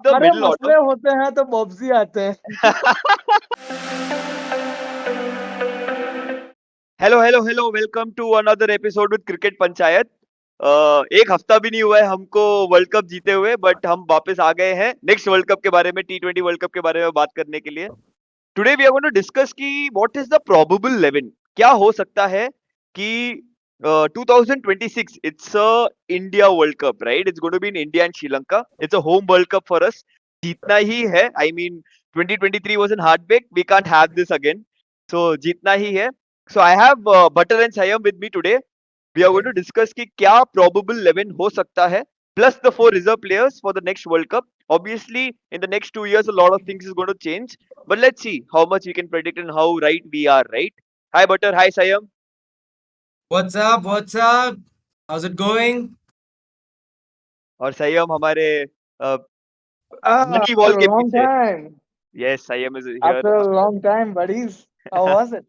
the अरे middle order. मसले होते हैं तो बॉब्जी आते हैं। Hello hello hello, welcome to another episode with cricket Panchayat. एक हफ्ता भी नहीं हुआ है हमको वर्ल्ड कप जीते हुए, बट हम वापस आ गए हैं नेक्स्ट वर्ल्ड कप के बारे में, T20 वर्ल्ड कप के बारे में बात करने के लिए। Today we are going to discuss कि व्हाट इज द प्रोबेबल 11, क्या हो सकता है कि 2026 it's a India world cup, right? It's going to be in India and Sri. It's a home world cup for us. जीतना ही है। I mean 2023 was an heartbreak, we can't have this again. So जीतना ही है। So I have Butter and Saiyam with me today. We are going to discuss कि क्या probable 11 हो सकता है, plus the four reserve players for the next World Cup. Obviously, in the next 2 years, a lot of things is going to change. But let's see how much we can predict and how right we are, right? Hi, Butter. Hi, Sayam. What's up? What's up? How's it going? और Sayam हमारे money ball After a के long पीछे. time. Yes, Sayam is here. After a long time, buddies. How was it?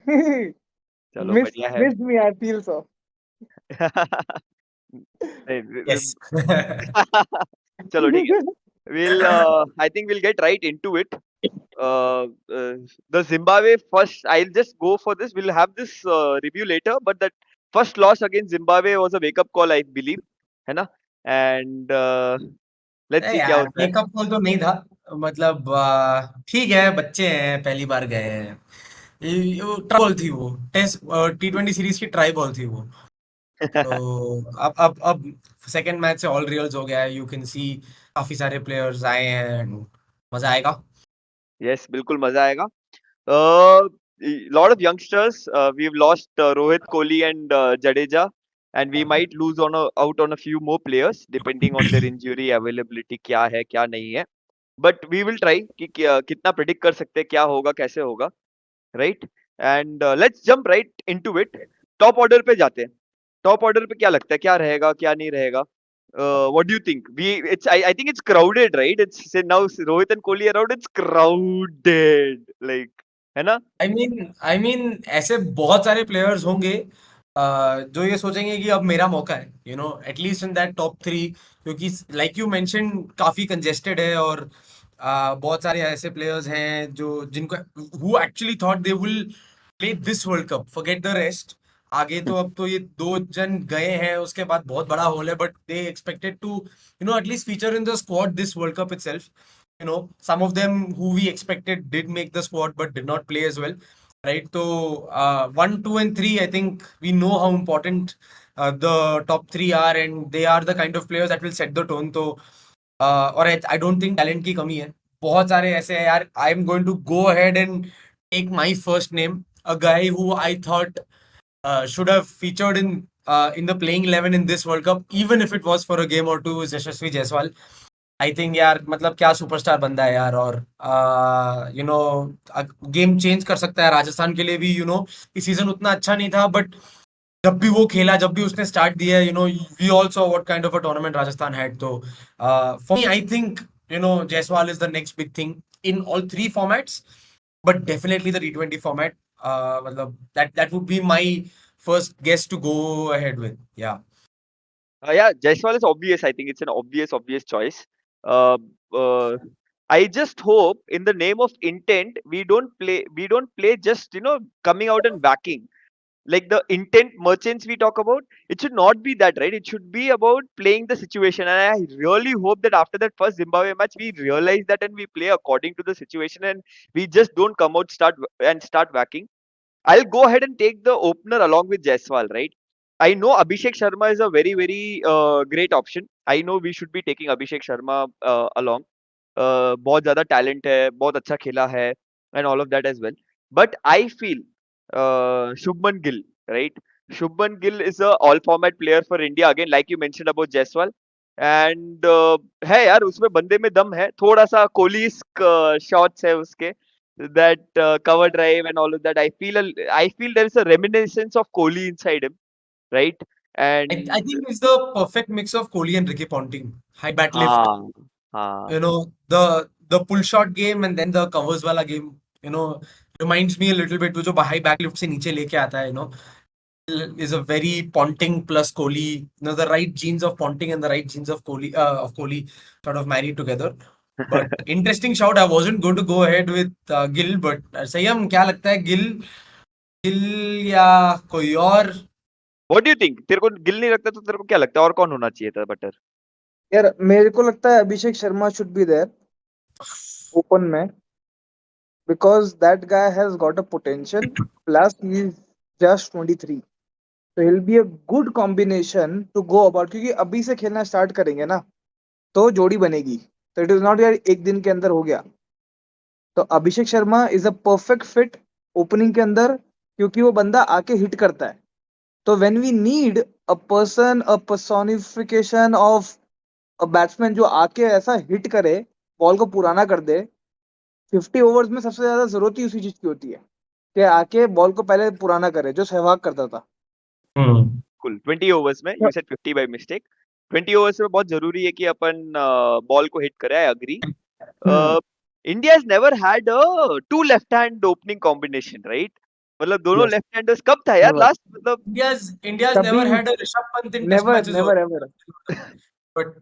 चलो Miss, बढ़िया है. missed me, I feel so. नहीं, Yes. चलो ठीक है. We'll, I think we'll get right into it. uh, uh, the Zimbabwe first, I'll just go for this. We'll have this review later, but that first loss against Zimbabwe was a wake up call, I believe, है ना? And let's नहीं see क्या यार, होता है. Makeup call तो नहीं था। मतलब ठीक है, बच्चे हैं, पहली बार गए हैं। ट्राई बॉल थी वो, टेस्ट T20 सीरीज की ट्राई बॉल थी वो। तो अब सेकंड मैच से ऑल रियल्स हो गया है। यू कैन सी काफी सारे प्लेयर्स आए हैं and मजा आएगा। Yes, बिल्कुल मजा आएगा. uh, lot of youngsters. We've lost Rohit Kohli and Jadeja, and we might lose out on a few more players depending on their injury availability क्या है क्या नहीं है. But we will try कि कितना predict कर सकते हैं, क्या होगा कैसे होगा, right? And let's jump right into it. Top order पे जाते हैं. टॉप ऑर्डर पे क्या लगता है, क्या रहेगा क्या नहीं रहेगा? What do you think? I think it's crowded, right? It's say now Rohit and Kohli around, it's crowded, like, है ना? आई मीन ऐसे बहुत सारे प्लेयर्स होंगे जो ये सोचेंगे कि अब मेरा मौका है, at least in that top three. क्योंकि लाइक यू मेंशन काफी कंजेस्टेड है, और बहुत सारे ऐसे प्लेयर्स हैं जो जिनको who actually thought they will play this world cup, forget the rest. आगे तो अब तो ये दो जन गए हैं, उसके बाद बहुत बड़ा होल है, but they expected to at least feature in the squad this world cup itself. Some of them who we expected did make the squad but did not play as well, right? So 1, 2 and 3, I think we know how important the top three are, and they are the kind of players that will set the tone. तो और I don't think talent की कमी है। बहुत सारे ऐसे हैं यार। I am going to go ahead and take my first name, a guy who I thought should have featured in the playing 11 in this World Cup, even if it was for a game or two, is Yashasvi Jaiswal। I think यार, मतलब क्या superstar बंदा है यार। और game change कर सकता है राजस्थान के लिए भी। इस सीजन उतना अच्छा नहीं था, बट जब भी वो खेला, जब भी उसने स्टार्ट दिया, we all saw what kind of a tournament Rajasthan had. तो for me I think Jaiswal is the next big thing in all three formats, but definitely the T20 format. मतलब that would be my first guess to go ahead with. Yeah Yeah, Jaiswal is obvious. I think it's an obvious choice. Uh, uh, I just hope, in the name of intent, we don't play just coming out and backing. Like the intent merchants we talk about, it should not be that, right? It should be about playing the situation. And I really hope that after that first Zimbabwe match, we realize that and we play according to the situation, and we just don't come out start whacking. I'll go ahead and take the opener along with Jaiswal, right? I know Abhishek Sharma is a very great option. I know we should be taking Abhishek Sharma along. बहुत ज़्यादा talent है, बहुत अच्छा खेला है, and all of that as well. But I feel Shubman Gill, right? Shubman Gill is a all format player for India again, like you mentioned about Jaiswal. And है यार, उसमें बंदे में दम है, थोड़ा सा कोहली शॉट्स है उसके, that cover drive and all of that. I feel there is a reminiscence of Kohli inside him, right? I And think it's the perfect mix of Kohli and Ricky Ponting. High bat lift, हाँ हाँ the pull shot game, and then the covers wala game, reminds me a little bit, वो जो high back lift से नीचे लेके आता है, is a very Ponting plus Kohli, the right genes of Ponting and the right genes of Kohli sort of married together. But interesting shout. I wasn't going to go ahead with Gill, but Sayyam, क्या लगता है गिल या कोई और? What do you think? तेरे को गिल नहीं लगता तो तेरे को क्या लगता है और कौन होना चाहिए था बेटर? यार मेरे को लगता है Abhishek Sharma should be there open में, because that guy has got a potential, plus he is just 23, so he'll be a good combination to go about, क्योंकि अभी से खेलना स्टार्ट करेंगे ना तो जोड़ी बनेगी, तो इट इज नॉट यार एक दिन के अंदर हो गया। तो Abhishek Sharma is a perfect fit opening के अंदर, क्योंकि वो बंदा आके हिट करता है। तो when we need a person, a personification of a batsman जो आके ऐसा हिट करे, बॉल को पुराना कर दे, 50 ओवर्स में सबसे ज्यादा जरूरत ही उसी चीज की होती है कि आके बॉल को पहले पुराना करे, जो सहवाग करता था। कुल 20 ओवर्स में, you said 50 by mistake. 20 overs में बहुत जरूरी है कि अपन बॉल को हिट करे, I agree. India has never had a two left hand opening combination, right? मतलब दोनों Yes, लेफ्ट हैंडर्स कब था यार never. लास्ट? मतलब India's कभी never had a Rishabh Pant in test never matches never also. ever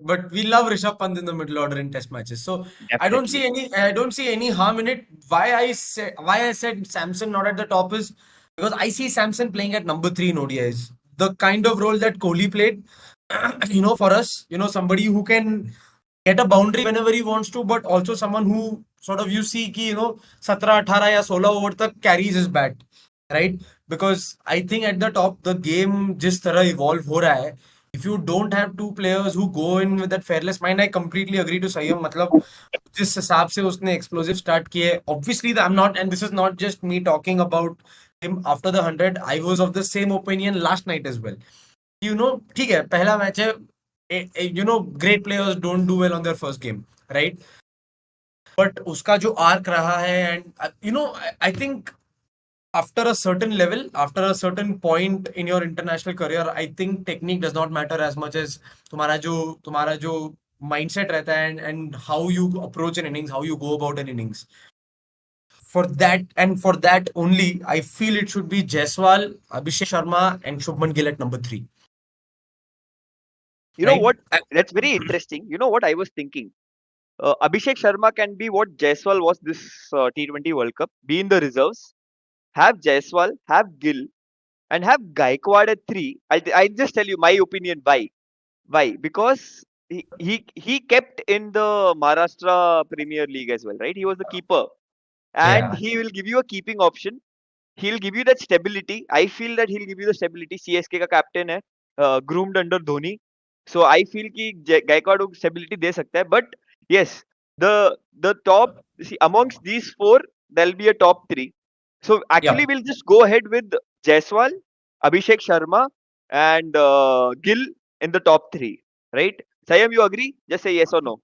But we love Rishabh Pant in the middle order in test matches. So definitely I don't see any harm in it. Why I said Samson not at the top is because I see Samson playing at number 3 in ODIs. The kind of role that Kohli played, for us, somebody who can get a boundary whenever he wants to, but also someone who sort of you see ki 17, 18 या 16 over तक carries his bat, right? Because I think at the top the game जिस तरह evolve हो रहा है, if you don't have two players who go in with that fearless mind, I completely agree to Sayyam. मतलब जिस हिसाब से उसने explosive start किए, obviously I'm not, and this is not just me talking about him after the 100. I was of the same opinion last night as well. ठीक है, पहला match है, great players don't do well on their first game, right? But उसका जो arc रहा है, and I think after a certain level, after a certain point in your international career, I think technique does not matter as much as तुम्हारा जो mindset रहता है, and how you approach an innings, how you go about an innings. For that only, I feel it should be Jaiswal, Abhishek Sharma, and Shubman Gill at number 3. You know Right? what? That's very interesting. You know what I was thinking? Abhishek Sharma can be what Jaiswal was this T20 World Cup, be in the reserves, have Jaiswal, have Gill, and have Gaikwad at 3. I just tell you my opinion why. Why? Because he kept in the Maharashtra Premier League as well, right? He was the keeper, and Yeah. he will give you a keeping option. He'll give you that stability. I feel that he'll give you the stability. CSK का captain है, groomed under Dhoni. So I feel कि Gaikwad को stability दे सकता है. But yes, the top, see, amongst these four, there'll be a top 3. So actually, Yeah. we'll just go ahead with Jaiswal, Abhishek Sharma, and Gill in the top 3, right? Sayam, you agree? Just say yes or no.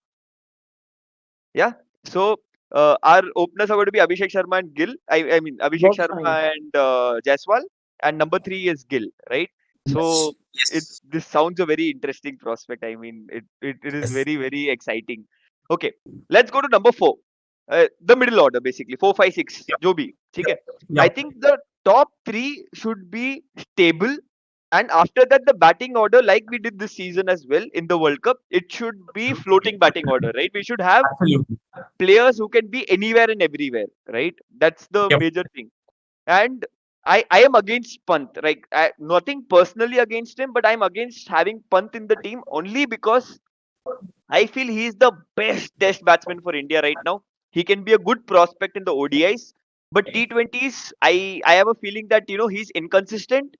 Yeah. So our openers are going to be Abhishek Sharma and Gill. I mean Abhishek Works Sharma fine. and Jaiswal, and number 3 is Gill, right? So Yes. this sounds a very interesting prospect. I mean, it is Yes. very very exciting. Okay, let's go to number 4. The middle order basically 4, 5, 6. Yep. जो भी ठीक है. I Yep. think the top 3 should be stable, and after that the batting order, like we did this season as well in the World Cup, it should be floating batting order, right? We should have Absolutely. players who can be anywhere and everywhere, right? That's the Yep. major thing. And I am against Pant. Like nothing personally against him, but I'm against having Pant in the team only because I feel he's the best test batsman for India right now. He can be a good prospect in the ODIs, but T20s, I have a feeling that he's inconsistent,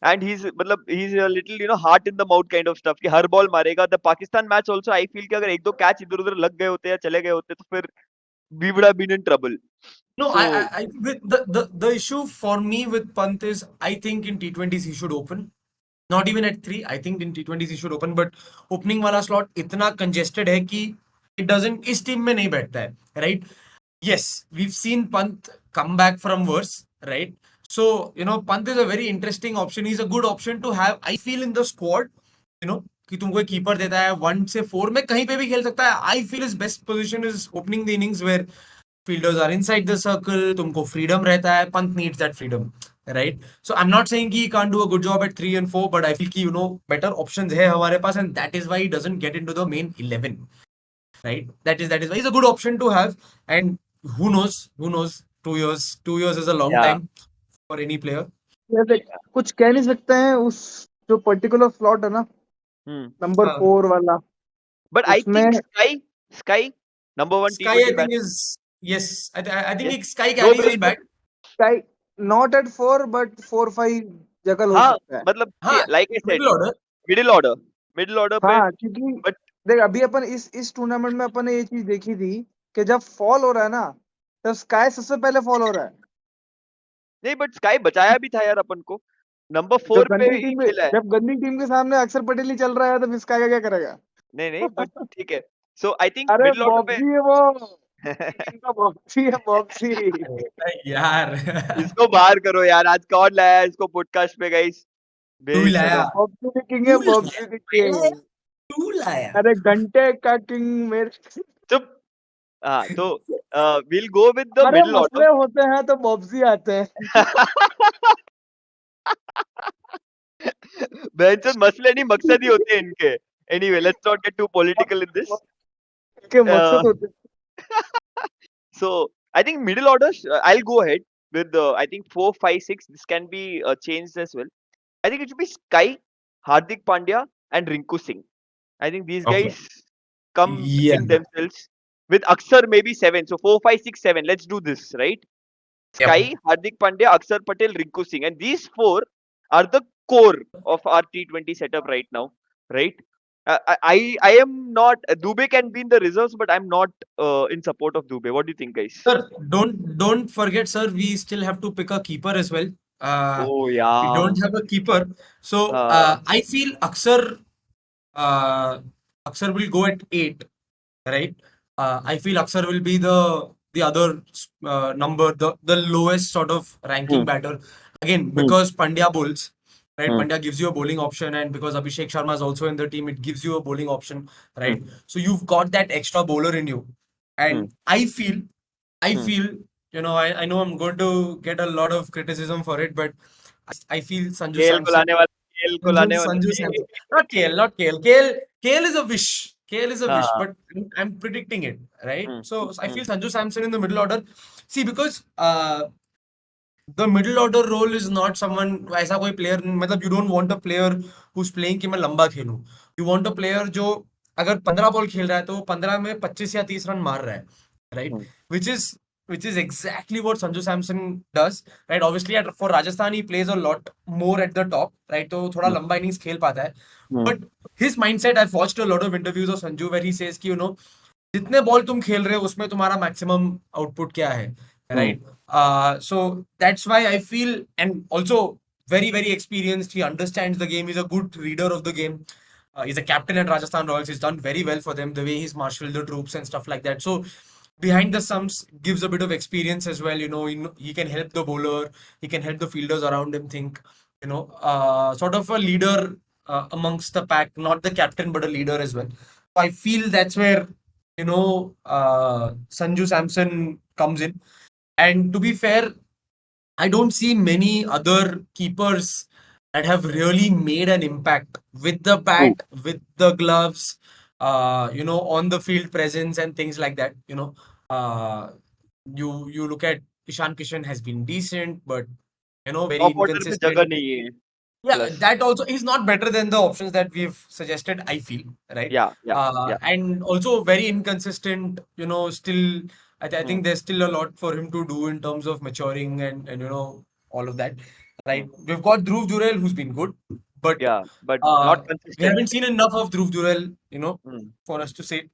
and he's a little heart in the mouth kind of stuff कि हर ball मारेगा. The Pakistan match also I feel कि अगर एक दो catch इधर उधर लग गए होते या चले गए होते तो फिर we would have been in trouble. No, So I with the issue for me with Pant is I think in T20s he should open. Not even at 3. I think in T20s he should open, but opening वाला slot इतना congested है कि it doesn't इस team में नहीं बैठता है, right? Yes, we've seen Pant come back from worse, right? So, Pant is a very interesting option. He's a good option to have, I feel, in the squad, कि तुमको एक keeper देता है 1 से 4 में कहीं पे भी खेल सकता है. I feel his best position is opening the innings where fielders are inside the circle, तुमको freedom रहता है. Pant needs that freedom, right? So I'm not saying he can't do a good job at 3 and 4, but I feel कि better options है हमारे पास, and that is why he doesn't get into the main 11, right? That is why he's a good option to have, and who knows, 2 years is a long Yeah. time for any player. ये देख, कुछ कह नहीं सकते हैं उस जो particular slot है ना, Hmm. नंबर हाँ. 4 वाला, But I उसमें think Sky number one Sky, T20 I think batsman. is yes. I think Yes. Sky No, carries but his in bat. Sky not at 4 but 4-5 जगह हो हाँ, सकता है. मतलब see, हाँ, like I said, middle order. middle order पे हाँ, क्योंकि but देख अभी अपन इस टूर्नामेंट में अपन ने ये चीज देखी थी कि जब फॉल हो रहा है ना, तब स्काई सबसे पहले फॉल हो रहा है. नहीं, but Sky बचाया भी था यार अपन को. नंबर जब 4 पे गंदी ही टीम के खेला है. जब गंदी टीम के सामने अक्षर पटेल ही चल रहा है तो फिर स्काई का क्या करेगा? नहीं, but ठीक है. So I think अरे middle order पे बॉब्जी है वो, टीम का बॉब्जी है बॉब्जी. अरे यार. इसको बाहर करो यार. आज कौन लाया है इसको पॉडकास्ट पे गाइस? तू ही लाया. बेशरम. बॉब्जी द किंग है, तू लाया. बॉब्जी द मैं लाया. किंग. तू लाया. अरे घंटे का किंग मेरे. चुप. हाँ, तो we'll go with the अरे middle order. मसले होते हैं तो बॉब्जी आते हैं. बेंचन मसले नहीं, मकसद ही होते हैं इनके. Anyway, let's not get too political in this. के Uh, मकसद होते हैं. So I think middle orders. I'll go ahead with I think 4, 5, 6. This can be changed as well. I think it should be Sky, Hardik Pandya, and Rinku Singh. I think these Okay. guys come Yeah. in themselves. With Aksar maybe 7. So 4, 5, 6, 7. Let's do this, right? Yep. Sky, Hardik Pandya, Aksar Patel, Rinku Singh, and these four are the core of our T20 setup right now, right? I am not. Dubey can be in the reserves, but I'm not in support of Dubey. What do you think, guys? Sir, don't forget, sir, we still have to pick a keeper as well. Oh We yeah. don't have a keeper. So I feel Aksar will go at 8, right? I feel Aksar will be the other number, the lowest sort of ranking batter. Again, because Pandya bowls, right? Pandya gives you a bowling option, and because Abhishek Sharma is also in the team, it gives you a bowling option, right? So you've got that extra bowler in you. And I feel, I know I'm going to get a lot of criticism for it, but I feel Sanju KL को Samson. लाने वाला, KL को लाने वाला. Sanju Samson. Not KL. KL is a wish. KL is a wish, हाँ. but I'm predicting it, right? Hmm. So I feel Sanju Samson in the middle order. See, because the middle order role is not someone, ऐसा कोई player, मतलब you don't want a player who's playing कि मैं लंबा खेलूं. You want a player जो अगर 15 ball खेल रहा है तो वो 15 में 25 या 30 रन मार रहा है, right? Which is exactly what Sanju Samson does, right? Obviously, for Rajasthan, he plays a lot more at the top, right? तो थोड़ा लंबा innings खेल पाता है. But his mindset, I've watched a lot of interviews of Sanju where he says कि जितने ball तुम खेल रहे हो उसमें तुम्हारा मैक्सिमम आउटपुट क्या है, right? So that's why I feel, and also very very experienced, he understands the game, he's a good reader of the game. He's a captain at Rajasthan Royals, he's done very well for them, the way he's marshaled the troops and stuff like that. So behind the stumps gives a bit of experience as well. He can help the bowler, he can help the fielders around him think, sort of a leader amongst the pack, not the captain but a leader as well. So I feel that's where Sanju Samson comes in. And to be fair, I don't see many other keepers that have really made an impact with the bat, with the gloves, on the field presence and things like that. You look at Ishan Kishan has been decent, but very Top order पे जगह inconsistent. नहीं है. Yeah, Plus. that also is not better than the options that we've suggested, I feel, right? Yeah. And also very inconsistent, still, I think there's still a lot for him to do in terms of maturing and all of that, right? We've got Dhruv Jurel, who's been good, but Yeah, but not we consistent. haven't seen enough of Dhruv Jurel, for us to say.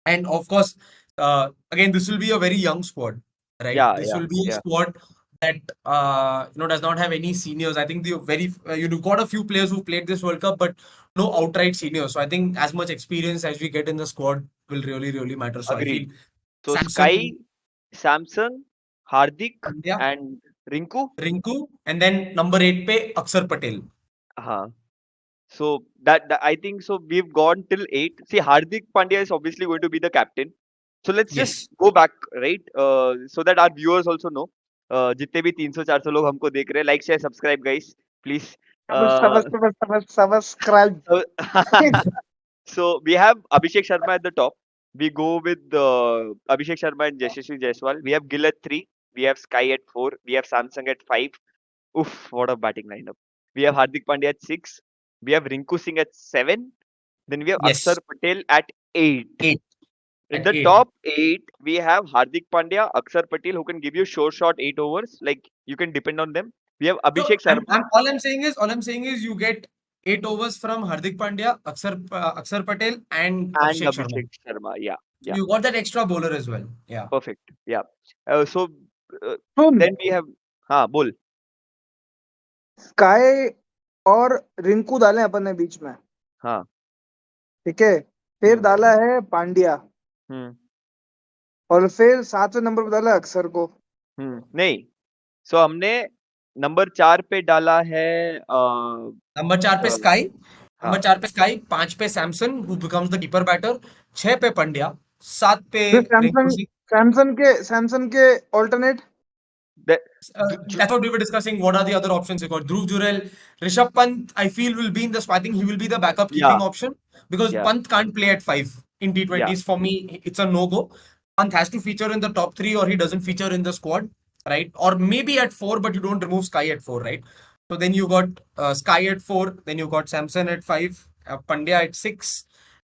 And of course, again, this will be a very young squad, right? Yeah, This yeah, will be a yeah. squad that does not have any seniors. I think you've got a few players who played this World Cup, but no outright seniors. So I think as much experience as we get in the squad will really, really matter. So I Agreed. feel So Samson, Sky, Samson, Hardik, Pandya, and Rinku. Rinku, and then number 8 pe Aksar Patel. So that I think so. We've gone till 8. See, Hardik Pandya is obviously going to be the captain. So let's Yes. just go back, right? So that our viewers also know. जितने भी 300-400 लोग हमको देख रहे हैं, like share subscribe guys please. Subscribe. So we have Abhishek Sharma at the top. We go with Abhishek Sharma and Yashasvi Jaiswal. We have Gill at 3. We have Sky at 4. We have Samsung at 5. Oof, what a batting lineup. We have Hardik Pandya at 6. We have Rinku Singh at 7. Then we have Akshar Yes, Patel at 8. 8 In at the 8. top 8, we have Hardik Pandya, Akshar Patel, who can give you short 8 overs. Like you can depend on them. We have So Abhishek Sharma all I'm saying is you get 8 overs from Hardik Pandya, Akshar Patel, and and Abhishek Sharma. Abhishek Sharma. Yeah, So yeah, you got that extra bowler as well. Yeah. perfect. Yeah. So uh, soon, then we have, हाँ बोल. Sky और रिंकू डाले अपन ने बीच में, हाँ. ठीक है। फिर हम्म. डाला है पांड्या, हम्म. और फिर 7वें नंबर पे डाला अक्षर को। नहीं. सो हमने नंबर 4 पे डाला है नंबर 4 पे स्काई, हाँ. नंबर 4 पे स्काई, 5 पे Samson who becomes the keeper batter, 6 पे पंड्या, 7 पे फिर रिंकू सिंह। सैमसन के alternate. That, That's what we were discussing. What are the other options? You got Dhruv Jurel, Rishabh Pant. I feel will be in the. I think he will be the backup yeah, keeping option because yeah, Pant can't play at 5 in yeah. T20s. For me, it's a no go. Pant has to feature in the top 3 or he doesn't feature in the squad, right? Or maybe at 4, but you don't remove Sky at 4, right? So then you got Sky at 4, then you got Samson at 5, Pandya at 6,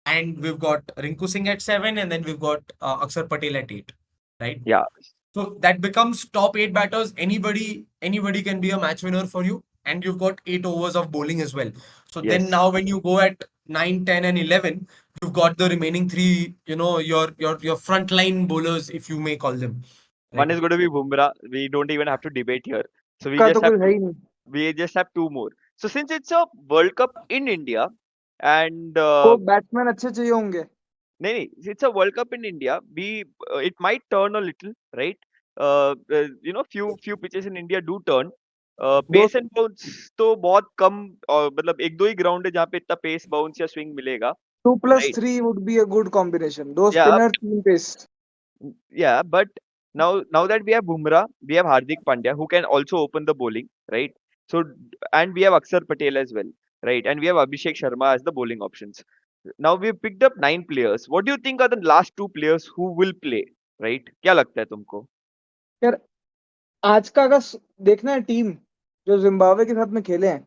and we've got Rinku Singh at 7, and then we've got Akshar Patel at 8, right? Yeah. So that becomes top 8 batters. Anybody can be a match winner for you, and you've got 8 overs of bowling as well. So then Yes. now when you go at 9, 10, and 11, you've got the remaining 3. Your frontline bowlers, if you may call them. One Right? is going to be Bumrah. We don't even have to debate here. So का तो कोई है ही नहीं। we just have 2 more. So since it's a World Cup in India and को batsman अच्छे चाहिए होंगे। नहीं, it's a World Cup in India. It might turn a little, right? Few pitches in India do turn. दो pace and bounce तो बहुत कम, मतलब एक दो ही ग्राउंड है जहाँ पे इतना पेस बाउंस या स्विंग मिलेगा, 2+3 right? would be a good combination, 2 Yeah, spinner 3 pace. yeah, but now that we have Bumrah, we have Hardik Pandya who can also open the bowling, right? So and we have Akshar Patel as well, right? And we have Abhishek Sharma as the bowling options. Now we've picked up 9 players. What do you think are the last 2 players who will play, right? क्या लगता है तुमको? यार आज का अगर देखना है टीम जो जिम्बाब्वे के साथ में खेले हैं,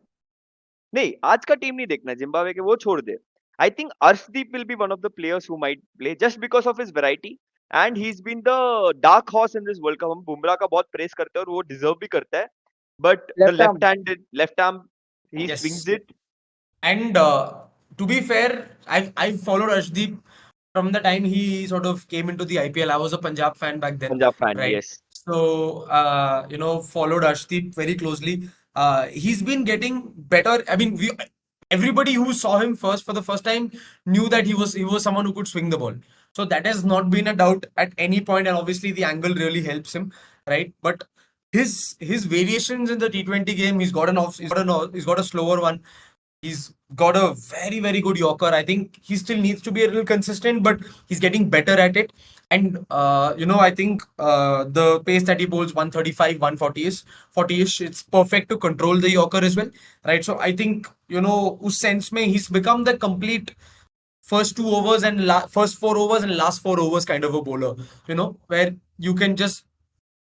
नहीं, आज का टीम नहीं देखना जिम्बाब्वे के, वो छोड़ दे. I think Arshdeep will be one of the players who might play just because of his variety and he's been the dark horse in this World Cup. हम बुमराह का बहुत प्रेस करते हैं और वो डिजर्व भी करता है. But the left arm. left arm, he swings Yes. it. And to be fair, I followed Ashdeep from the time he sort of came into the IPL. I was a Punjab fan back then, Punjab fan, right? yes. So followed Ashdeep very closely. He's been getting better. I mean, everybody who saw him for the first time knew that he was someone who could swing the ball. So that has not been a doubt at any point, and obviously the angle really helps him, right? But his variations in the T20 game, he's got a slower one. He's got a very, very good Yorker. I think he still needs to be a little consistent, but he's getting better at it. And I think the pace that he bowls 135, 140ish, 40ish, it's perfect to control the Yorker as well, right? So I think उस sense में he's become the complete first 2 overs and first 4 overs and last 4 overs kind of a bowler. Where you can just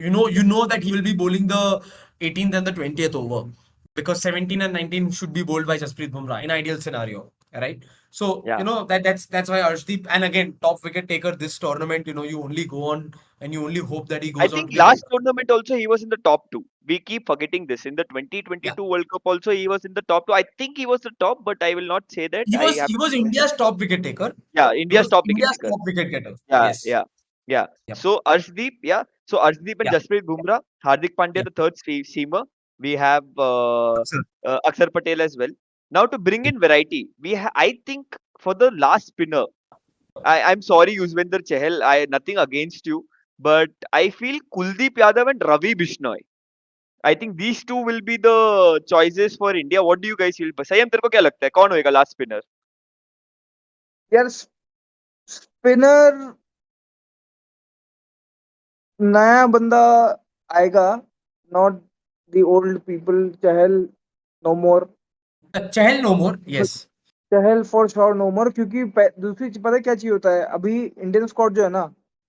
that he will be bowling the 18th and the 20th over because 17 and 19 should be bowled by Jasprit Bumrah in ideal scenario, right? So Yeah. that's why Arshdeep, and again top wicket taker this tournament. You only go on and you only hope that he I goes on think to last tournament also he was in the top 2. We keep forgetting this. In the yeah. 2022 World Cup also he was in the top 2. I think he was the top, but I will not say that. He I was have he was India's top wicket taker. Yeah, He India's was top wicket India's taker. top wicket getter. Yeah, Yes. yeah. Yep. So Arshdeep, yeah. So Arshdeep and Yeah. Jasprit Bumrah, Hardik Pandya, Yep. the third seamer. We have Sir. Akshar Patel as well. Now to bring in variety, I think for the last spinner, I'm sorry, Yuzvendra Chahal. Nothing against you, but I feel Kuldeep Yadav and Ravi Bishnoi. I think these two will be the choices for India. What do you guys feel? संयम तेरे को क्या लगता है कौन होएगा last spinner? यार spinner नया बंदा आएगा not the old people. Chahal, no more. Chahal no more. Yes. Chahal for sure no more, क्योंकि दूसरी चीज पता है क्या चाहिए होता है अभी इंडियन स्क्वाड जो है ना,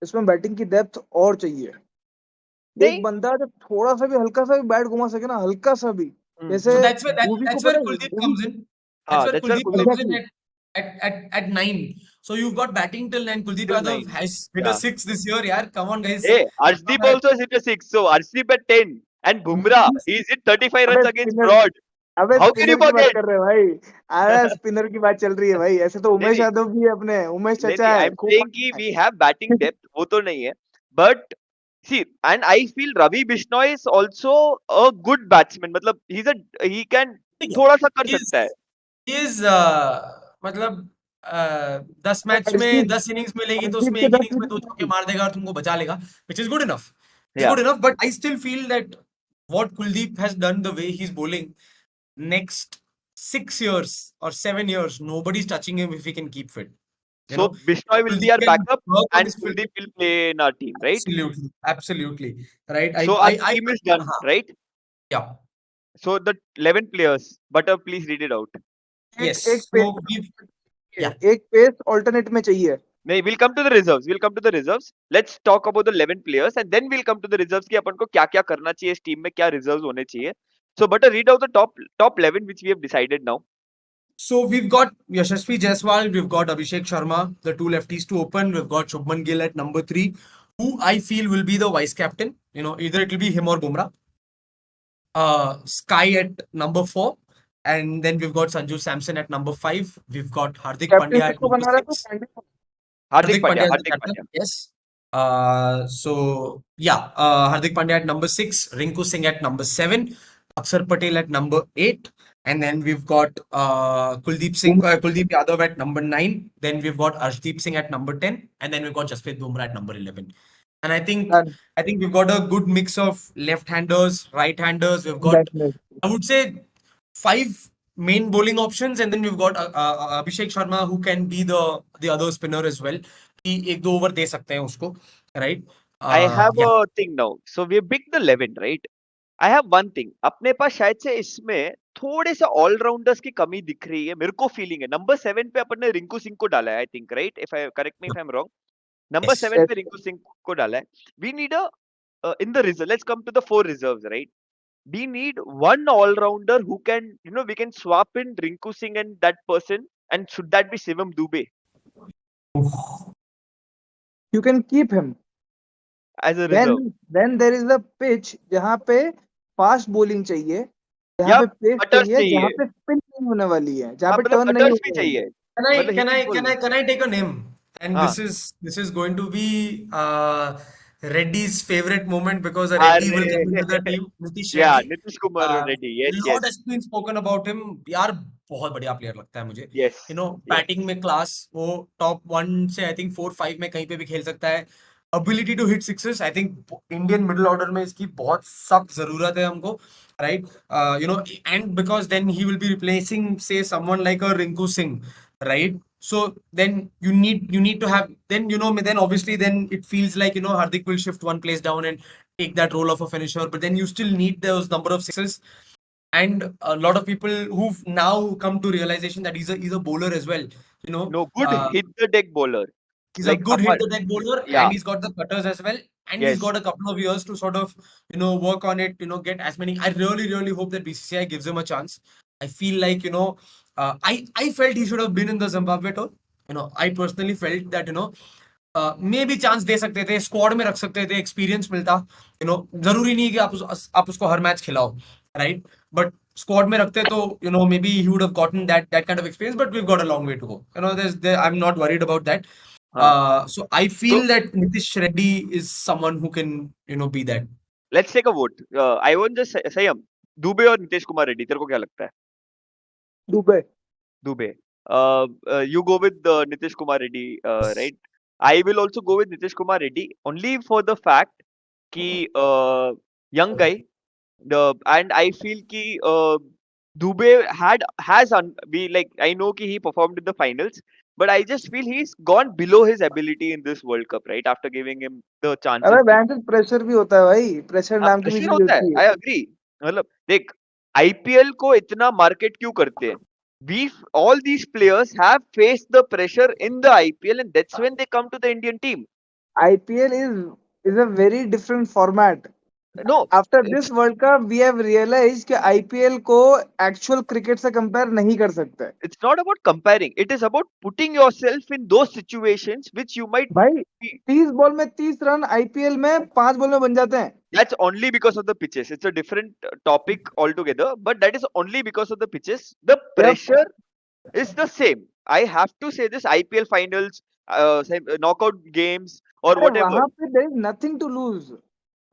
इसमें बैटिंग की डेप्थ और चाहिए। एक नहीं। बंदा जब थोड़ा सा भी हल्का सा भी बैट घुमा सके ना, हल्का सा भी, जैसे So that's where भूवी को that's where पता है Kuldeep Bhuvi. comes in. That's हाँ, where that's where Kuldeep Kuldeep comes in exactly. at 9. So you've got batting till 9. Kuldeep till Yadav 9. has hit a Yeah. 6 this year. Yeah, come on, guys. Hey, Arshdeep also is hit a 6. So Arshdeep at 10. And Bumrah, he's hit 35 अबे runs against spinner, Broad. अबे How can you spinner की बात forget? कर रहे हैं भाई। अरे spinner की बात चल रही है भाई, ऐसे तो नहीं उमेश नहीं यादव भी है, अपने उमेश नहीं चचा नहीं, आई है, एम खूब सेइंग कि पानी वी हैव बैटिंग है। डेप्थ, वो तो नहीं है, but see, and I feel Ravi Bishnoi is also a good batsman, मतलब ही कैन थोड़ा सा कर He सकता है। is he is मतलब 10 मैच में अर्शदीप 10 इनिंग्स मिलेगी तो अर्शदीप उसमें के एक 10 इनिंग्स में 2 छक्के मार देगा और तुमको बचा लेगा, which is good enough. It's या good enough, but I still feel that what Kuldeep has done, the way he's bowling, next 6 years or 7 years, nobody's touching him if he can keep fit. You so know, Bishnoi will be Kuldeep our can backup work on and his fit. Kuldeep will play in our team, right? Absolutely, absolutely, right. So our team is done, हाँ, right? yeah, so the 11 players, better please read it out. एक yes. एक So we've pace, yeah. एक pace alternate में चाहिए। नहीं, we'll come to the reserves, we'll come to the reserves. Let's talk about the 11 players and then we'll come to the reserves कि अपन को क्या-क्या करना चाहिए इस टीम में, क्या reserves होने चाहिए. So, but read out the top 11 which we have decided now. So we've got Yashasvi Jaiswal, we've got Abhishek Sharma, the two lefties to open. We've got Shubman Gill at number 3, who I feel will be the vice captain. You know, either it will be him or Bumrah. Sky at number 4, and then we've got Sanju Samson at number 5. We've got Hardik captain Pandya at किसको number बना रहा था 6. Sandy को? Hardik Hardik Pandya, Pandya is the Hardik captain. Pandya. Yes. So Hardik Pandya at number 6, Rinku Singh at number 7, Aksar Patel at number 8, and then we've got Kuldeep Yadav at number 9. Then we've got Arshdeep Singh at number 10, and then we've got Jasprit Bumrah at number 11. And Done. I think we've got a good mix of left-handers, right-handers. We've got, Definitely. I would say, 5 main bowling options, and then we've got Abhishek Sharma, who can be the other spinner as well. कि एक दो over दे सकते हैं उसको, right? I have या a thing now. So we have picked the 11, right? I have one thing. अपने पास शायद से इसमें थोड़े से ऑलराउंडर्स की कमी दिख रही है, मेरे को फीलिंग है। नंबर 7 पे अपन ने रिंकू सिंह को डाला है, I think, right? If I correct me if I am wrong. Number yes 7 Yes. पे रिंकू सिंह को डाला है। We need a in the reserve, let's come to the 4 reserves, right? We need one all-rounder who can, we can swap in Rinku Singh and that person, and should that be Shivam Dubey You can keep him. as a reserve? Then there is a pitch जहाँ पे fast bowling चाहिए, जहाँ या पे pace cutters चाहिए, जहाँ चाहिए। पे स्पिन नहीं होने वाली है, जहाँ हाँ, पे मतलब टर्न नहीं कटर्स भी होने वाली चाहिए, है। Can I मतलब can hitting I ball. can I can I take a name? And हाँ, this is going to be Reddy's favorite moment because a Reddy will come अरे into the team. Nitish या Reddy. Nitish Kumar Reddy, A yes lot yes has been spoken about him. यार बहुत बढ़िया player लगता है मुझे. Yes You know, yes. Batting में class, वो टॉप 1 से आई थिंक 4-5 में कहीं पे भी खेल सकता है. Ability to hit sixes, I think Indian middle order में इसकी बहुत सख्त जरूरत है हमको, right? You know, and because then he will be replacing, say, someone like a Rinku Singh, right? So then you need to have, then then obviously then it feels like Hardik will shift one place down and take that role of a finisher, but then you still need those number of sixes. And a lot of people who've now come to realization that he's a bowler as well. You know, no, good hit the deck bowler, he's a like good hit apart, the deck bowler, yeah, and he's got the cutters as well, and he's yes. got a couple of years to sort of work on it. Get as many. I really hope that BCCI gives him a chance. I feel like I felt he should have been in the Zimbabwe tour. I personally felt that maybe chance दे सकते थे, squad में रख सकते थे, experience मिलता. जरूरी नहीं कि आप उसको हर मैच खिलाओ, राइट? बट स्क्वाड में रखते तो maybe he would have gotten that kind of experience, but we have got a long way to go. I am not worried about that. हाँ, So I तो feel that Nitish Reddy is someone who can be that. Let's take a vote. I want just Sanyam, Dube और नीतीश कुमार रेड्डी, तेरे को क्या लगता है? Dubai. Dubey. You go with Nitish Kumar Reddy, right? I will also go with Nitish Kumar Reddy only for the fact कि young guy, and I feel कि Dubey has we like, I know कि he performed in the finals, but I just feel he's gone below his ability in this World Cup, right? After giving him the chances अबे to bank pressure भी होता है भाई, pressure नाम की भी pressure चीज होता है, होती है। I agree. मतलब देख, आईपीएल को इतना मार्केट क्यों करते हैं? We all these players have faced the pressure in the IPL, and that's when they come to the Indian team. IPL is a very different format. No, after it's this world cup we have realise कि IPL को actual cricket से compare नहीं कर सकते। it's not about comparing. It is about putting yourself in those situations which you might भाई be. 30 ball में 30 run IPL में 5 ball में बन जाते हैं। That's only because of the pitches. It's a different topic altogether, but that is only because of the pitches. The Yep. pressure is the same. I have to say this: IPL finals, knockout games, or अरे whatever. वहां पे there is nothing to lose,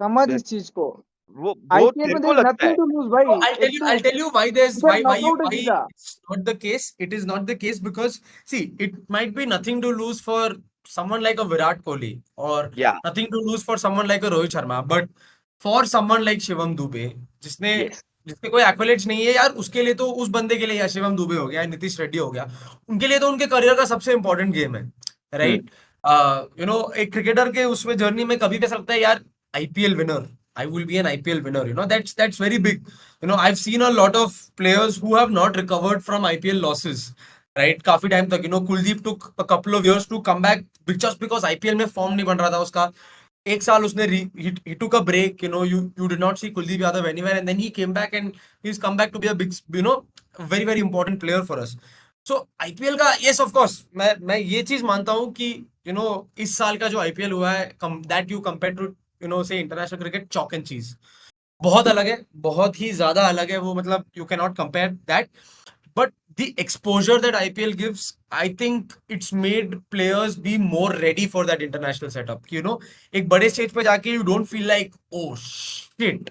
समझ The- इस चीज को। वो IPL तेरे में को देयर इज लगता नथिंग है। टू लूज भाई। So एक तो I'll tell you why there's इधर why नॉकआउट है सीधा। it's not the case. It is not the case because see, it might be nothing to lose for someone like a Virat Kohli or Yeah. nothing to lose for someone like a Rohit Sharma, but for someone like Shivam Dube, जिसने Yes. जिसके कोई एक्वलेट्स नहीं है यार, उसके लिए तो उस बंदे के लिए या शिवम दुबे हो गया, नीतीश रेड्डी हो गया, उनके लिए तो उनके करियर का सबसे इंपॉर्टेंट गेम है, Hmm. राइट? एक क्रिकेटर के उसमें जर्नी में कभी भी ऐसा लगता है यार, IPL winner, I will be an IPL winner. That's very big. I've seen a lot of players who have not recovered from IPL losses. Right? काफी टाइम तक, Kuldeep took a couple of years to come back just because IPL में form नहीं बन रहा था उसका। एक साल उसने he took a break. You did not see Kuldeep Yadav anywhere, and then he came back and he's come back to be a big, very very important player for us. So IPL का, yes of course, मैं ये चीज मानता हूँ कि इस साल का जो आईपीएल हुआ है, that you compare to से इंटरनेशनल क्रिकेट, चॉक एंड चीज, बहुत अलग है, बहुत ही ज्यादा अलग है वो, मतलब you can not compare that. But the exposure that IPL gives, I think it's made players be more ready for that international setup. एक बड़े स्टेज पे जाके you don't feel like oh shit,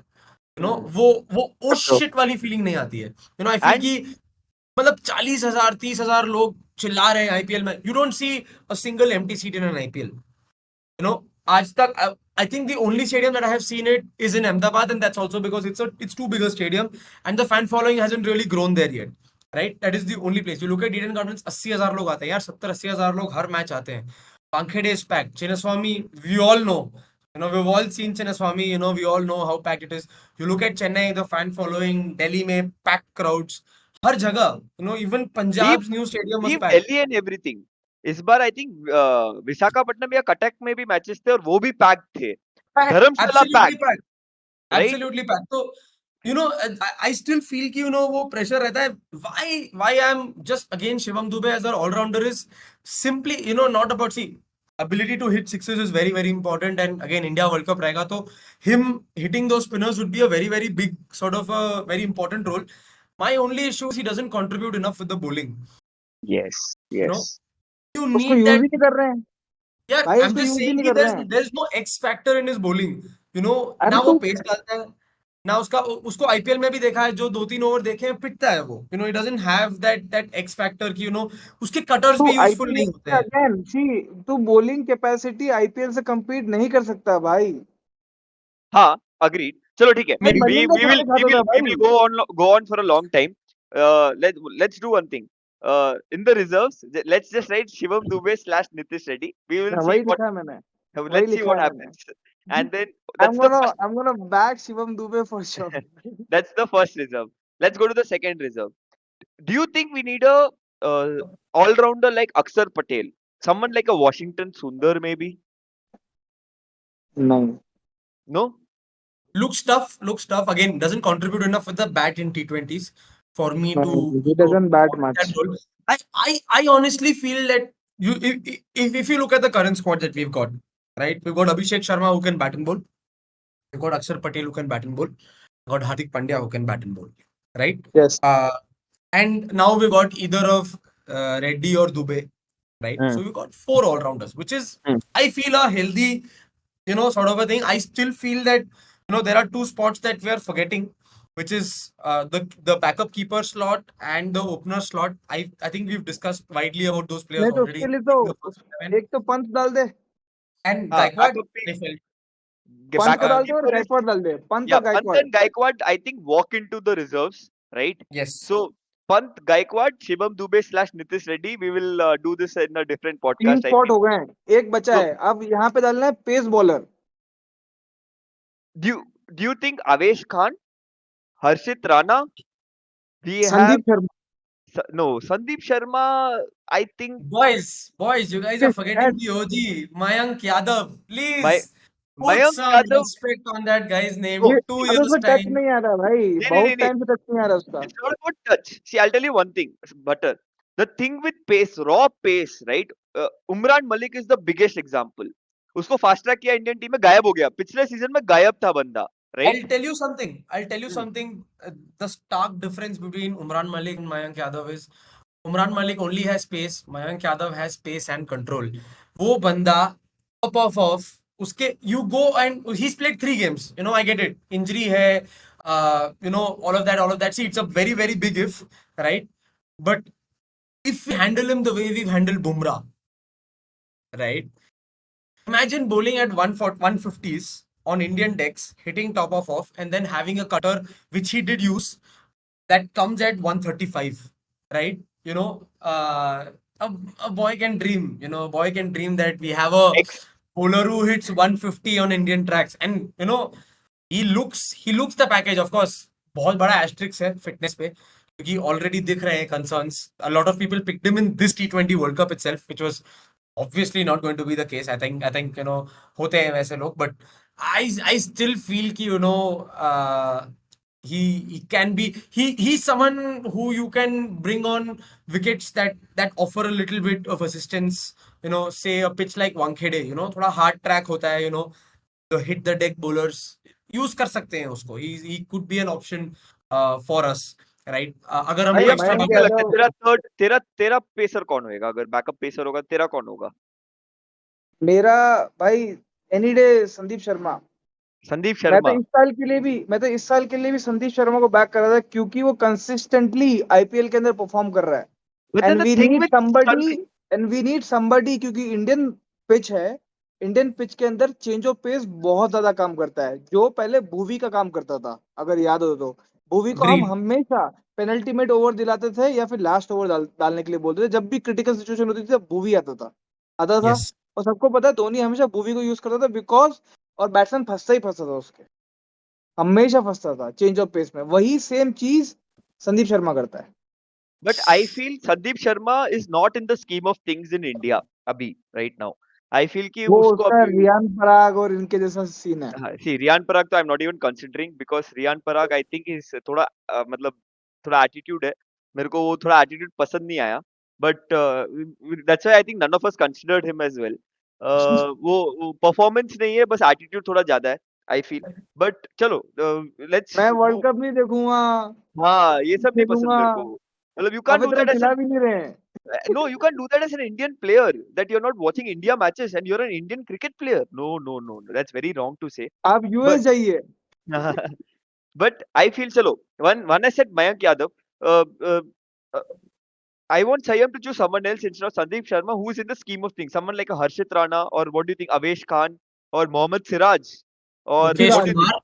वो ओ शिट वाली feeling नहीं आती है। I feel And कि मतलब 40,000 30,000 लोग चिल्ला रहे हैं आईपीएल में, you don't see a single empty seat in an IPL. आज तक I think the only stadium that I have seen it is in Ahmedabad, and that's also because it's too big a stadium, and the fan following hasn't really grown there yet. Right? That is the only place. You look at Eden Gardens, 80,000 लोग आते हैं यार, 70-80,000 लोग हर match आते हैं। Wankhede is packed. Chinnaswamy, we all know. We've all seen Chinnaswamy. We all know how packed it is. You look at Chennai, the fan following, Delhi में packed crowds, हर जगह. Even leave Punjab's new stadium was leave packed. Delhi and everything. इस बार I think Visakhapatnam या कटक में भी matches थे और वो भी पैक्ड थे। Packed. Dharamshala Absolutely packed, packed. Right? Absolutely packed. So, I still feel कि वो pressure रहता है। Why I'm just again Shivam Dube as an all-rounder is simply not about, see, ability to hit sixes is very very important, and again India World Cup रहेगा तो him hitting those spinners would be a very very big sort of a very important role. My only issue is he doesn't contribute enough with the bowling. Yes, You know, yes. you उसको need use he that. नहीं कर रहे हैं Yeah, भाई, I'm उसको just use ही saying नहीं कि कर रहे हैं। there's no X factor in his bowling. अरे ना वो तो पेस डालता है, ना उसको आईपीएल में भी देखा है, जो 2-3 ओवर देखे हैं पिटता है वो। he doesn't have that X factor कि उसके कटर्स तू भी यूजफुल नहीं आईपीएल होते में हैं। अगेन सी, तू बॉलिंग कैपेसिटी आईपीएल से compete नहीं कर सकता भाई। हाँ, agreed. चलो ठीक है। मैं Agreed. We Malinga we will कहाँ we खाता will था we भाई। will go on for a long time. Let's do one thing. In the reserves, let's just write Shivam Dube slash Nitish Reddy. We will हाँ, see वही what लिखा है मैंने, वही let's see लिखा what है मैंने। happens. And then that's the first I'm gonna back Shivam Dube for sure. that's the first reserve. Let's go to the second reserve. Do you think we need a all-rounder like Akshar Patel? Someone like a Washington Sundar maybe? नहीं, No? Looks tough. Again, doesn't contribute enough with the bat in T20s for me to नहीं, he doesn't bat call it that much. role. I honestly feel that if you look at the current squad that we've got, right? We've got Abhishek Sharma who can bat and bowl. We've got Akshar Patel who can bat and bowl. We've got Hardik Pandya who can bat and bowl, right? Yes. And now we've got either of Reddy or Dube, right? Hmm. So we've got 4 all-rounders, which is, Hmm. I feel, a healthy, sort of a thing. I still feel that, there are 2 spots that we are forgetting, which is the backup keeper slot and the opener slot. I think we've discussed widely about those players नहीं तो already उसके लिए in तो the first 11. एक तो पंत डाल दे, And हाँ, Gaikwad, backup I felt, Pant को backup डाल दे और keeper is गायकवाड़ डाल दे, पंत yeah, और Pant Gaikwad. and Gaikwad I think walk into the reserves, right? yes. So Pant, Gaikwad, Shivam Dube / Nitish Reddy. We will do this in a different 3 podcast, I spot feel. हो गए हैं, एक बचा So, है, अब यहाँ पे डालना है pace bowler. do you think Avesh Khan, Harshit Rana? We have Sandeep Sharma no Sandeep Sharma. I think Boys, you guys are के forgetting साथ the OG, Mayank Yadav. my Please put Mayank some Yadav. respect on that guy's name. Oh, ये 2 years पे touch time. नहीं आ रहा भाई, nee, nee, nee, बहुत nee. Time से touch नहीं आ रहा उसका। It's not about touch. See, I'll tell you one thing, Butter. The thing with pace, raw pace, right? Umran Malik is the biggest example. उसको fast track किया Indian team में, गायब हो गया, पिछले सीजन में गायब था बंदा, right? I'll tell you something. The stark difference between Umran Malik and Mayank Yadav is Umran Malik only has pace. Mayank Yadav has pace and control. वो बंदा off उसके you go and he's played 3 games. I get it. Injury है, all of that. See, it's a very very big if, right? But if we handle him the way we've handled Bumrah, right? Imagine bowling at 150s on Indian decks, hitting top of off, and then having a cutter, which he did use, that comes at 135, right? A boy can dream, a boy can dream that we have a Ex bowler who hits 150 on Indian tracks. And, he looks the package, of course. बहुत बड़ा asterisk है fitness पे क्योंकि already दिख रहे हैं concerns. A lot of people picked him in this T20 World Cup itself, which was obviously not going to be the case. I think होते हैं वैसे लोग, but I still feel कि he can be he's someone who you can bring on wickets that offer a little bit of assistance. Say a pitch like Wankhede, थोड़ा hard track होता है, the hit the deck bowlers use कर सकते हैं उसको. He could be an option for us, right? अगर भाई, हमको अब extra तुमको मयंक क्या लगता है, यादव तेरा थर्ड तेरा पेसर कौन होएगा? अगर बैकअप पेसर होगा, तेरा कौन होगा? मेरा भाई एनी डे संदीप शर्मा। संदीप मैं तो शर्मा। इस साल के लिए भी संदीप शर्मा को बैक कर रहा था क्योंकि वो कंसिस्टेंटली आईपीएल के अंदर परफॉर्म कर रहा है। But then and the we thing need with somebody Sandeep, क्योंकि इंडियन पिच है। इंडियन पिच के अंदर चेंज ऑफ पेस बहुत ज्यादा काम करता है, जो पहले भुवी का काम करता था, अगर याद हो तो। भुवी को हम agreed. हमेशा पेनल्टीमेट ओवर दिलाते थे या फिर लास्ट ओवर डालने के लिए बोलते थे। जब भी क्रिटिकल सिचुएशन होती थी तब भुवी आता था। Yes. और सबको पता है धोनी हमेशा भुवी को यूज करता था बिकॉज, और बैट्समैन फंसता था उसके, हमेशा फंसता था चेंज ऑफ पेस में। वही सेम चीज संदीप शर्मा करता है। but I feel Sandeep Sharma is not in the scheme of things in India अभी, right now. I feel कि वो उसको उसका अभी, रियान पराग और इनके जैसा सीन है। see Riyan Parag तो I'm not even considering, because Riyan Parag I think is थोड़ा मतलब थोड़ा attitude है, मेरे को वो थोड़ा attitude पसंद नहीं आया, but that's why I think none of us considered him as well. वो performance नहीं है, बस attitude थोड़ा ज्यादा है, I feel. But चलो, let's मैं वर्ल्ड move. कप नहीं देखूंगा, हाँ, ये सब नहीं पसंद देखूंगा। मेरे को, मतलब you can't अभी do तक that as खिला an भी नहीं रहे हैं। no, you can't do that as an Indian player, that you're not watching India matches and you're an Indian cricket player. No, no, no, no, that's very wrong to say. आप But US जाइए। but I feel chalo. One I said Mayank Yadav. Uh, uh, uh, I want Sayam to choose someone else instead of Sandeep Sharma, who is in the scheme of things. Someone like a Harshit Rana, or what do you think, Avesh Khan, or Mohammad Siraj, or Mukesh what do Siraj you think? Kumar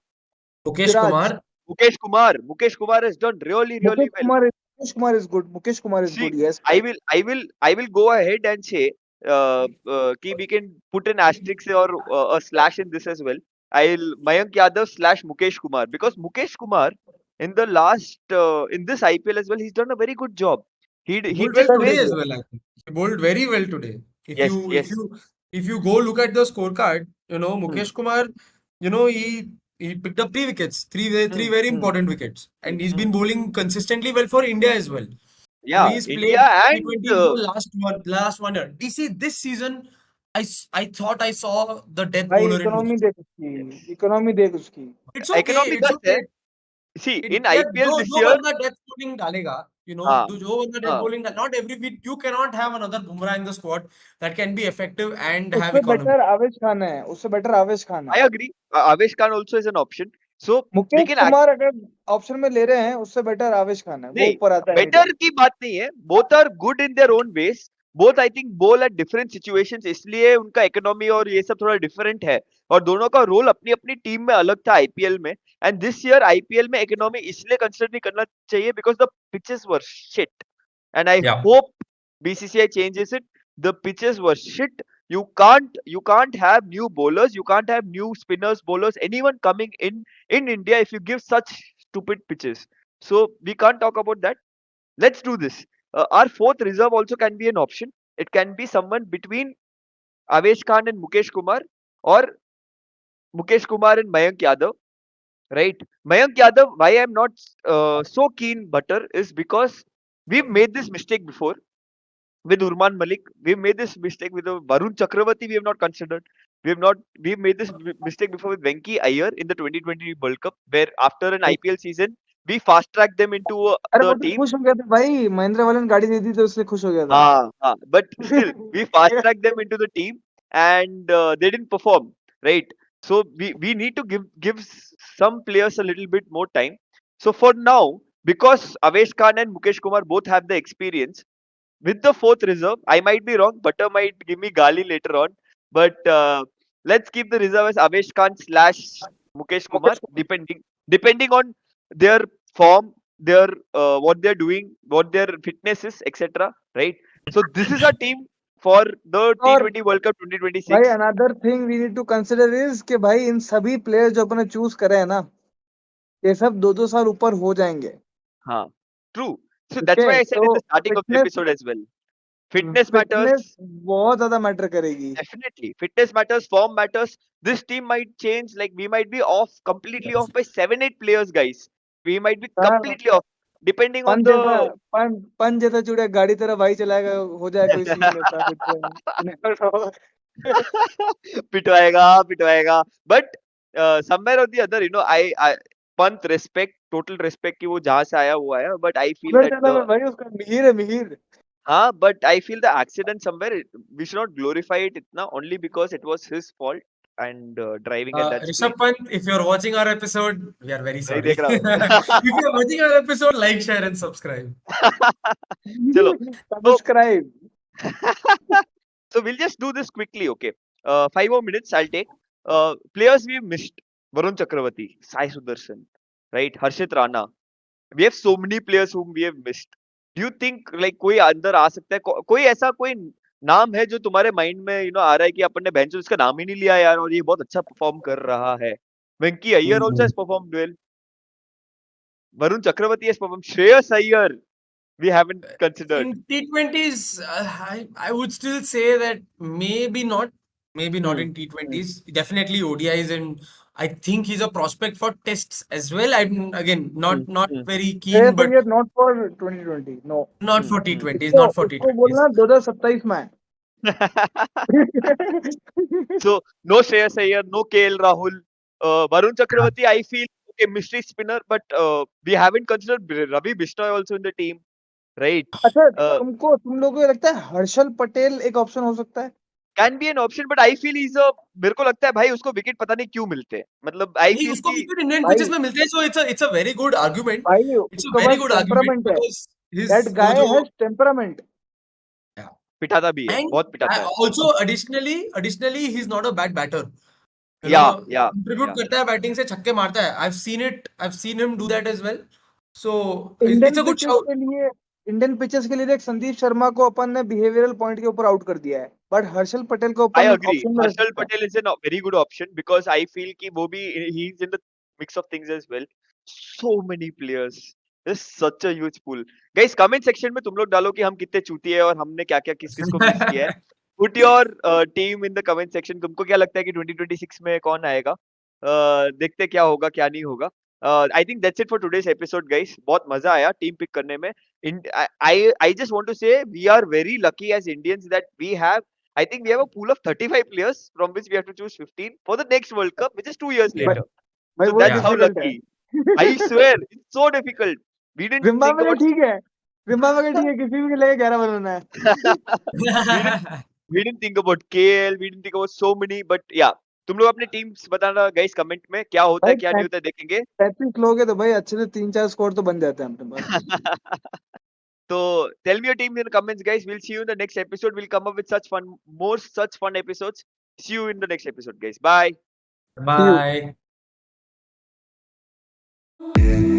Mukesh Siraj Kumar Mukesh Kumar. Mukesh Kumar has done really, really well. Mukesh Kumar is See, good, yes. I will go ahead and say कि we can put an asterisk or a slash in this as well. I'll Mayank Yadav / Mukesh Kumar, because Mukesh Kumar in the last in this IPL as well, he's done a very good job. He bowled well didn't today miss. as well. I think he bowled very well today. If Yes, you if yes. you if you go look at the scorecard, Hmm, Mukesh Kumar, he picked up 3 wickets, three hmm, very hmm, important wickets, and he's hmm. been bowling consistently well for India as well. Yeah, He's India played and T20 in the last one year. DC this season, I thought I saw the death भाई bowler in Mukesh. yes. Economy देख उसकी। It's okay. Economy It's दस है. okay. See, in यार IPL जो this जो year, बंदा death bowling डालेगा, हाँ, जो बंदा डेथ हाँ. Bowling, not every week you can not have another Bumrah in the squad that can be effective and have उससे इकोनॉमी. बेटर आवेश खान है, उससे बेटर आवेश खान I है। agree. Avesh Khan also is an option. So we Mukesh can Kumar अगर option में ले रहे हैं, उससे बेटर आवेश खान है, वो नहीं, ऊपर आता है एनी बेटर डे। की बात नहीं है, both are good in their own ways, both I think bowl at different situations, इसलिए उनका इकोनॉमी और ये सब थोड़ा डिफरेंट है, और दोनों का रोल अपनी अपनी टीम में अलग था आईपीएल में. एंड दिस ईयर आईपीएल में इकोनॉमी इसलिए कंसिडर नहीं करना चाहिए because the pitches were shit, and I Yeah. hope BCCI changes it. The pitches were shit. You can't have new bowlers, you can't have new spinners, bowlers, anyone coming in India if you give such stupid pitches. So we can't talk about that. Let's do this. Our fourth reserve also can be an option. It can be someone between Avesh Khan and Mukesh Kumar, or Mukesh Kumar and Mayank Yadav. Right? Mayank Yadav, why I'm not so keen butter is because we've made this mistake before with Urman Malik. We've made this mistake with Varun Chakravarti. We have not considered. We've made this mistake before with Venki Iyer in the 2020 World Cup, where after an IPL season we fast tracked them into अरे the वो तो team. खुश हो गया था भाई, महेंद्र वाले ने गाड़ी दे दी तो इसलिए खुश हो गया था. हाँ, but still we fast tracked them into the team, and they didn't perform, right? So we need to give some players a little bit more time. So for now, because Avesh Khan and Mukesh Kumar both have the experience, with the fourth reserve, I might be wrong. Butter might give me gali later on, but let's keep the reserve as Avesh Khan slash Mukesh Kumar, Mukesh Kumar. depending on their form, their what they're doing, what their fitness is, etc. Right? So this is our team for the और T20 World Cup भाई 2026. Another thing we need to consider is कि भाई इन सभी players जो अपने choose करे हैं ना, ये सब 2-2 साल ऊपर हो जाएंगे. हाँ, true. So ठीक that's है, why I said in तो the starting of the fitness episode as well. Fitness matters. Fitness बहुत ज्यादा मैटर करेगी. Definitely. Fitness matters, form matters. This team might change. Like we might be off, completely off by 7-8 players, guys. We might be हाँ, completely off, depending on पन जैसा the पन जैसा चूड़े गाड़ी तेरा भाई चलाएगा, हो जाए कोई सीन ऐसा कुछ. पिटवाएगा. But somewhere or the other, I Pant respect, total respect कि वो जहाँ से आया वो आया. But I feel उधर that चला भाई, उसका मिहिर है Mihir. but I feel the accident somewhere. We should not glorify it itna, only because it was his fault and driving at that speed. Rishabh Pant, if you're watching our episode, we are very नहीं sorry. देख रहा If हूँ. you're watching our episode, like, share, and subscribe. चलो. So subscribe. so we'll just do this quickly, okay? 5 more minutes I'll take. Players we missed: Varun Chakravarti, Sai Sudarshan, right? Harshit Rana. We have so many players whom we have missed. Do you think like कोई अंदर आ सकता है? कोई ऐसा कोई नाम है जो तुम्हारे माइंड में आ रहा है कि अपन ने बेंचो इसका नाम ही नहीं लिया यार, और ये बहुत अच्छा परफॉर्म कर रहा है? वेंकी Iyer also has performed well. Varun Chakravarti has performed. Shreyas Iyer we haven't considered. In T20s, I would still say that maybe not Hmm. in T20s. Definitely ODIs, and I think he's a prospect for tests as well. I'm again Hmm. not Hmm. very keen, but not for 2020, no. not for Hmm. T20s, उसको not for उसको T20s. बोलना 2027 में. So no Shreyas Iyer, no KL Rahul, Varun Chakravarti. I feel okay, mystery spinner, but we haven't considered Ravi Bishnoi also in the team, right? अच्छा, Uh, तुम लोगों को लगता है हर्षल पटेल एक ऑप्शन हो सकता है? can be an option, but I feel he's a. मेरे को लगता है भाई उसको विकेट पता नहीं क्यों मिलते हैं. मतलब I नहीं, feel उसको कि विकेट इंडियन भाई पिचेस में मिलते हैं, so it's a very good argument. भाई It's a उसके very पास good argument टेम्परामेंट है. because दैट his वो गाय जो हैज टेम्परामेंट. yeah. पिटाता भी है, And बहुत पिटाता है. also additionally he's not a bad batter. You Yeah, know, yeah, contribute yeah. करता है, बैटिंग से छक्के मारता है. I've seen him do that as well. So it's Indian a good pitches shout. के लिए इंडियन पिचेस के लिए देख, संदीप शर्मा को अपन ने बिहेवियरल पॉइंट के ऊपर आउट कर दिया है, बट हर्षल पटेल को I अपन agree. ऑप्शन में रख Harshal सकते हैं. Patel is a very good option because I feel कि वो भी he's in the mix of things as well. So many players. There's such a huge pool. Guys, comment section में तुम लोग डालो कि हम कितने चूतिए हैं और हमने क्या क्या किस किस को मिस किया है. Put your team in the comment section. तुमको क्या लगता है कि 2026 में कौन आएगा? देखते क्या होगा क्या नहीं होगा. I think that's it for today's episode, guys. बहुत मजा आया टीम पिक करने में. I just want to say we are very lucky as Indians that we have. I think we have a pool of 35 players from which we have to choose 15 for the next World Cup, which is 2 years Yeah. later. भाई So वही that's Yeah. how difficult है. lucky. I swear, it's so difficult. We didn't think Zimbabwe का about ठीक है, Zimbabwe का ठीक है, किसी भी के लिए 11 बनाना है. we didn't we didn't think about KL, we didn't think about so many, but yeah. तुम लोग अपनी टीम्स बताना गाइस कमेंट में क्या होता है भाई क्या नहीं होता है देखेंगे. 35 लोग हैं तो भाई अच्छे से 3-4 स्कोर तो बन जाते हैं अपने पास. So tell me your team in the comments, guys. We'll see you in the next episode. We'll come up with more such fun episodes. See you in the next episode, guys. Bye. See you. Bye.